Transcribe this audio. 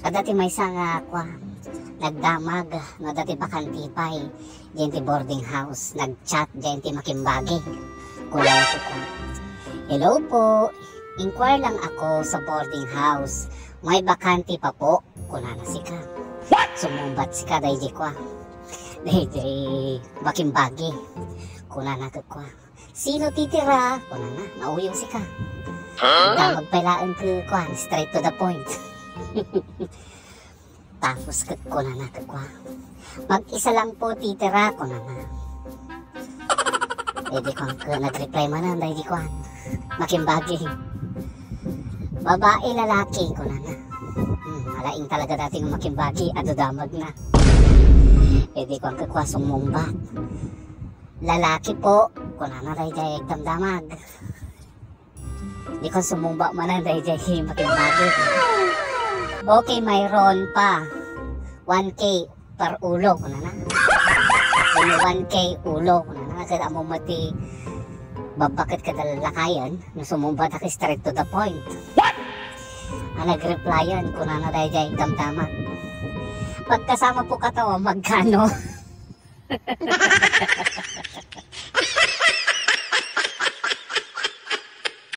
Kadati may nga kwa nagdamag no dati bakantipay diyan ti boarding house nagchat diyan ti makimbagi kulang ko ko. Hello po, inquire lang ako sa boarding house, may bakante pa po kunana si ka. Sumumbat si ka dahil kwa dahil makimbagi kunana ko kwa. Sino titira kunana nauyo si ka. Damag pailaan ko kwa straight to the point. Tapos ko na nakakwa. Mag-isa lang po titira ko na na. Di ko nag-reply man na di ko makimbagi. Babae lalaki ko na na. Alaing talaga dating makimbagi ado damag na. Di ko kakwa sumumbat. Lalaki po ko na na dahil damdamag. Di ko sumumba man na dahil makimbagi. Okay, mayroon pa 1K per ulo kuna na. 1K ulo kuna na. Kasi amo mati babakit ka lakayan na sumumbat ako straight to the point. Ang nag-replyan kuna na dahil damdaman. Pagkasama po katawa magkano?